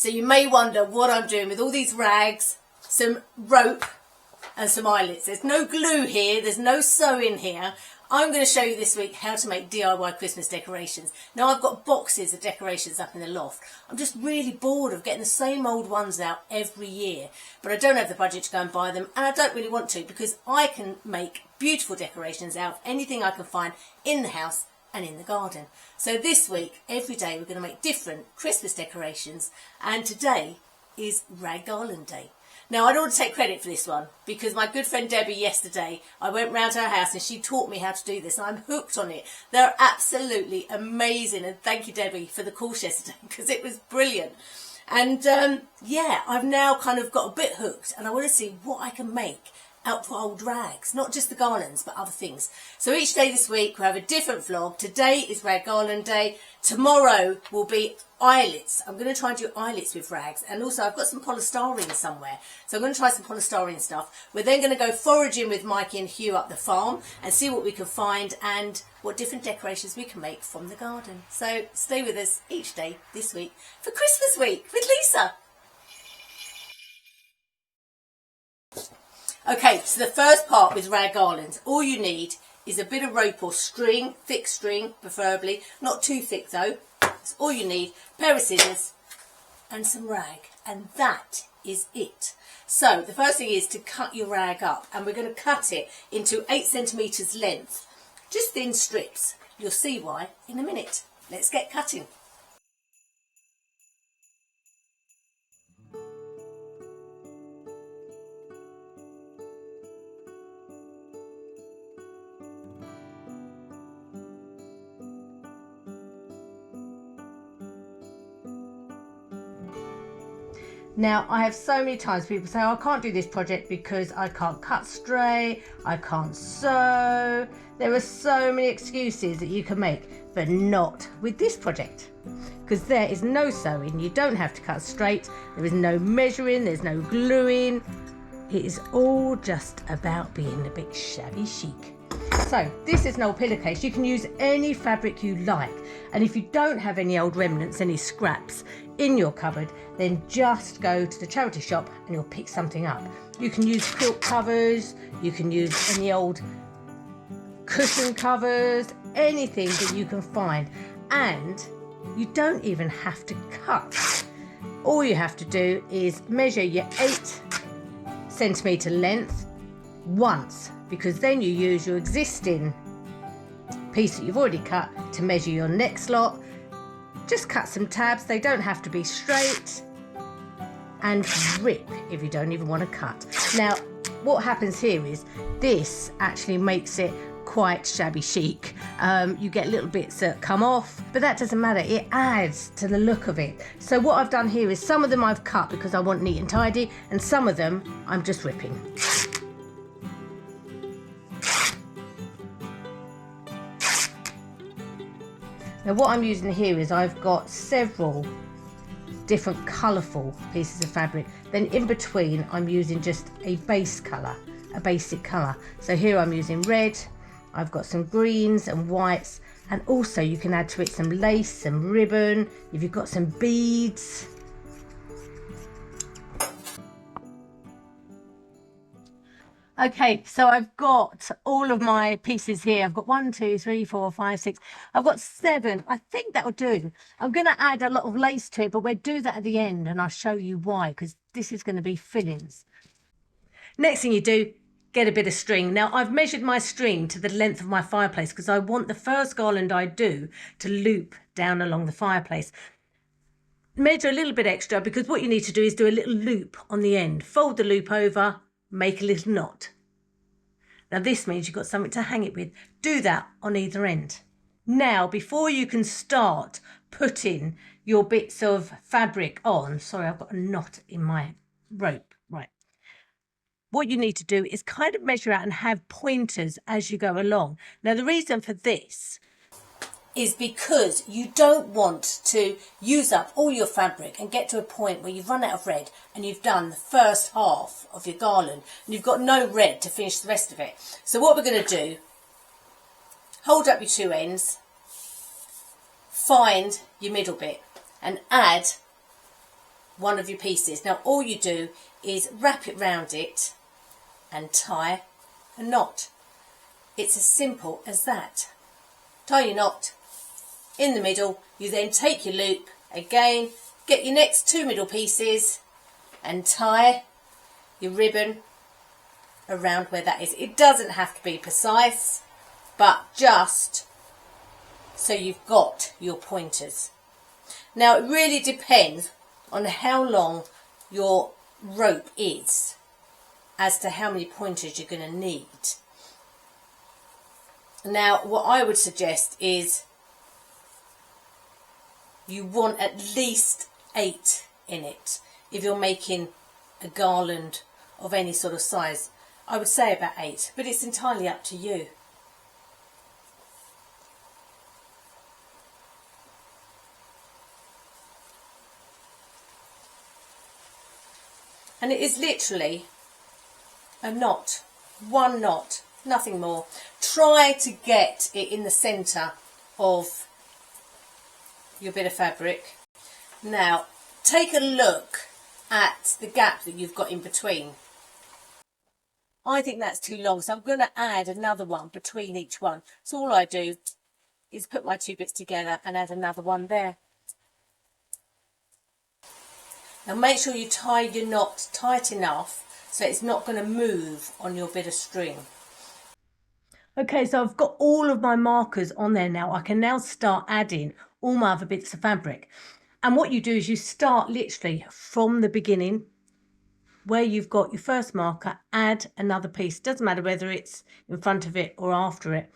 So you may wonder what I'm doing with all these rags, some rope and some eyelets. There's no glue here, there's no sewing here. I'm going to show you this week how to make DIY Christmas decorations. Now I've got boxes of decorations up in the loft. I'm just really bored of getting the same old ones out every year. But I don't have the budget to go and buy them, and I don't really want to, because I can make beautiful decorations out of anything I can find in the house and in the garden. So this week, every day, we're going to make different Christmas decorations, and today is RAG Garland Day. Now, I don't want to take credit for this one, because my good friend Debbie yesterday, I went round to her house and she taught me how to do this, and I'm hooked on it. They're absolutely amazing, and thank you, Debbie, for the course yesterday, because it was brilliant. And yeah, I've now kind of got a bit hooked, and I want to see what I can make out of old rags, not just the garlands, but other things. So each day this week we have a different vlog. Today is RAG Garland Day. Tomorrow will be eyelets. I'm going to try and do eyelets with rags, and also I've got some polystyrene somewhere, so I'm going to try some polystyrene stuff. We're then going to go foraging with Mikey and Hugh up the farm and see what we can find and what different decorations we can make from the garden. So stay with us each day this week for Christmas week with Lisa. Okay, so the first part with rag garlands, all you need is a bit of rope or string, thick string preferably, not too thick though. That's all you need, a pair of scissors and some rag, and that is it. So the first thing is to cut your rag up, and we're going to cut it into 8 centimetres length, just thin strips. You'll see why in a minute. Let's get cutting. Now, I have so many times people say, oh, I can't do this project because I can't cut straight, I can't sew. There are so many excuses that you can make, but not with this project, because there is no sewing. You don't have to cut straight. There is no measuring, there's no gluing. It is all just about being a bit shabby chic. So this is an old pillowcase. You can use any fabric you like, and if you don't have any old remnants, any scraps in your cupboard, then just go to the charity shop and you'll pick something up. You can use quilt covers, you can use any old cushion covers, anything that you can find, and you don't even have to cut. All you have to do is measure your 8 centimetre length once, because then you use your existing piece that you've already cut to measure your next lot. Just cut some tabs, they don't have to be straight, and rip if you don't even want to cut. Now, what happens here is this actually makes it quite shabby chic. You get little bits that come off, but that doesn't matter, it adds to the look of it. So what I've done here is some of them I've cut because I want neat and tidy, and some of them I'm just ripping. Now what I'm using here is I've got several different colourful pieces of fabric. Then in between I'm using just a base colour, a basic colour. So here I'm using red, I've got some greens and whites, and also you can add to it some lace, some ribbon, if you've got some beads. Okay, so I've got all of my pieces here. I've got 1, 2, 3, 4, 5, 6. I've got 7. I think that'll do. I'm going to add a lot of lace to it, but we'll do that at the end, and I'll show you why, because this is going to be fillings. Next thing you do, get a bit of string. Now, I've measured my string to the length of my fireplace because I want the first garland I do to loop down along the fireplace. Measure a little bit extra, because what you need to do is do a little loop on the end. Fold the loop over, make a little knot. Now this means you've got something to hang it with. Do that on either end. Now, before you can start putting your bits of fabric on, sorry, I've got a knot in my rope, right. What you need to do is kind of measure out and have pointers as you go along. Now the reason for this is because you don't want to use up all your fabric and get to a point where you've run out of red and you've done the first half of your garland and you've got no red to finish the rest of it. So what we're going to do, hold up your 2 ends, find your middle bit and add one of your pieces. Now all you do is wrap it round it and tie a knot. It's as simple as that. Tie your knot in the middle. You then take your loop again, get your next 2 middle pieces and tie your ribbon around where that is. It doesn't have to be precise, but just so you've got your pointers. Now it really depends on how long your rope is as to how many pointers you're going to need. Now what I would suggest is you want at least 8 in it. If you're making a garland of any sort of size, I would say about 8, but it's entirely up to you. And it is literally a knot, 1 knot, nothing more. Try to get it in the centre of your bit of fabric. Now take a look at the gap that you've got in between. I think that's too long, so I'm going to add another one between each one. So all I do is put my 2 bits together and add another one there. Now make sure you tie your knot tight enough so it's not going to move on your bit of string. Okay, so I've got all of my markers on there now. I can now start adding all my other bits of fabric. And what you do is you start literally from the beginning where you've got your first marker, add another piece. Doesn't matter whether it's in front of it or after it,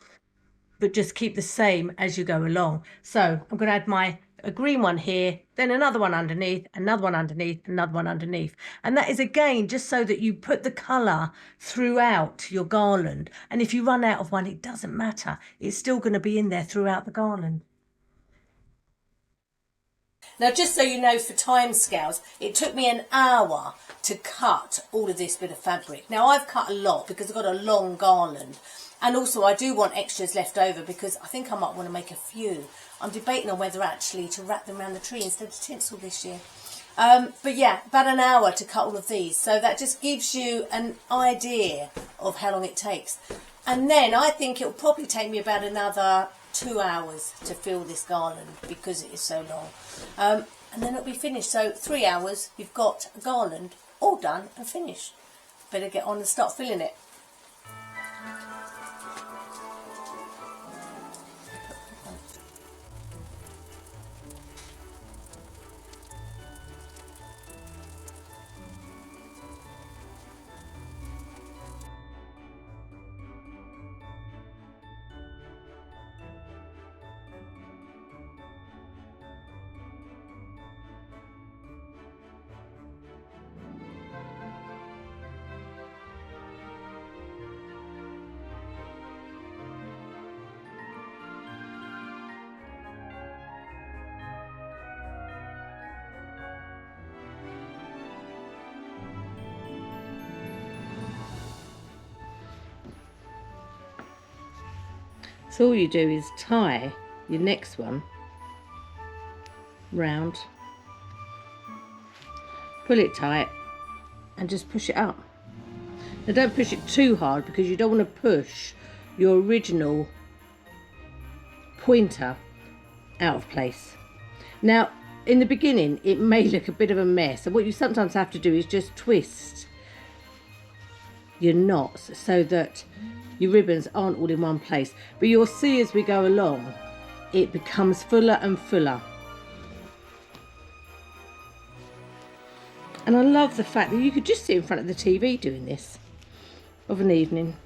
but just keep the same as you go along. So I'm going to add a green one here, then another one underneath, another one underneath, another one underneath. And that is again just so that you put the colour throughout your garland. And if you run out of one, it doesn't matter. It's still going to be in there throughout the garland. Now just so you know, for time scales, it took me an hour to cut all of this bit of fabric. Now I've cut a lot because I've got a long garland, and also I do want extras left over because I think I might want to make a few. I'm debating on whether actually to wrap them around the tree instead of tinsel this year. But yeah, about an hour to cut all of these, so that just gives you an idea of how long it takes. And then I think it'll probably take me about another 2 hours to fill this garland because it is so long. And then it'll be finished. So 3 hours, you've got a garland all done and finished. Better get on and start filling it. So all you do is tie your next one round, pull it tight and just push it up. Now don't push it too hard because you don't want to push your original pointer out of place. Now in the beginning it may look a bit of a mess, and what you sometimes have to do is just twist your knots so that your ribbons aren't all in one place, but you'll see as we go along it becomes fuller and fuller. And I love the fact that you could just sit in front of the TV doing this of an evening.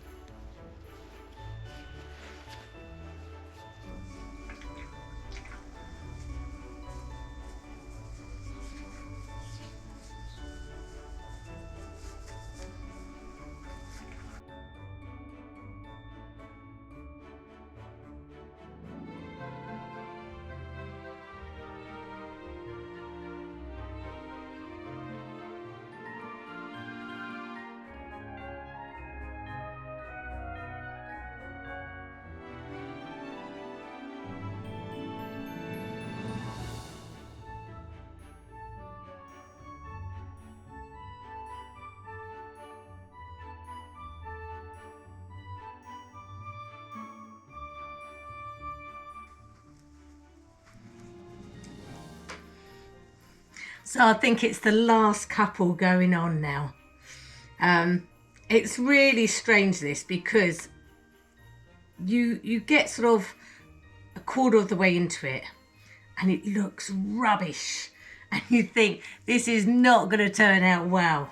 So I think it's the last couple going on now. It's really strange this, because you get sort of a quarter of the way into it and it looks rubbish and you think this is not going to turn out well,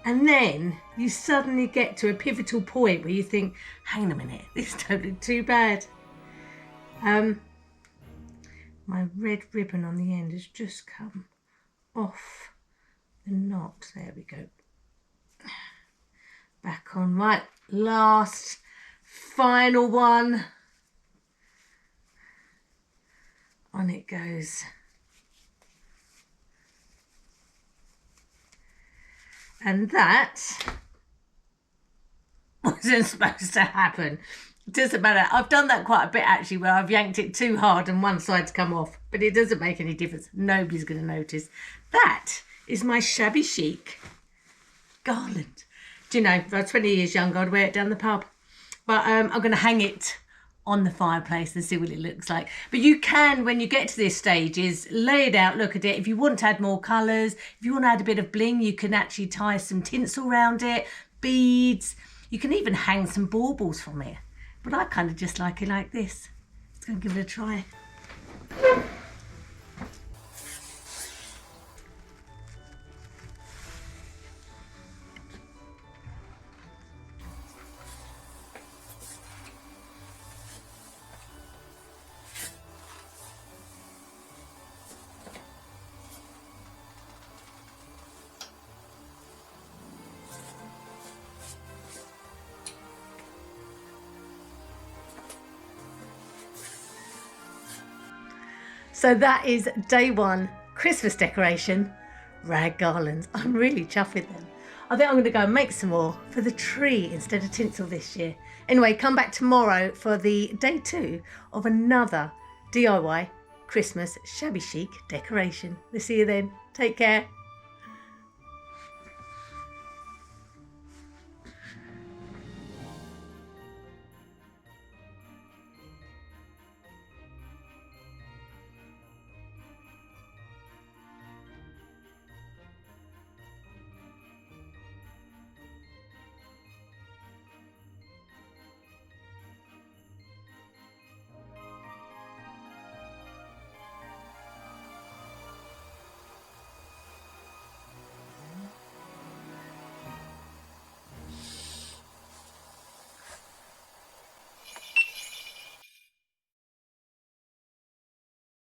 and then you suddenly get to a pivotal point where you think, hang on a minute, this don't look too bad. My red ribbon on the end has just come off the knot. There we go. Back on. Right, last final one. On it goes. And that wasn't supposed to happen. It doesn't matter. I've done that quite a bit actually, where I've yanked it too hard and one side's come off, but it doesn't make any difference. Nobody's going to notice. That is my shabby chic garland. Do you know, if I was 20 years younger, I'd wear it down the pub. But I'm going to hang it on the fireplace and see what it looks like. But you can, when you get to this stage, is lay it out, look at it. If you want to add more colours, if you want to add a bit of bling, you can actually tie some tinsel around it, beads. You can even hang some baubles from it. But I kind of just like it like this. Let's go and give it a try. So that is day one, Christmas decoration, rag garlands. I'm really chuffed with them. I think I'm going to go and make some more for the tree instead of tinsel this year. Anyway, come back tomorrow for the day two of another DIY Christmas shabby chic decoration. We'll see you then. Take care.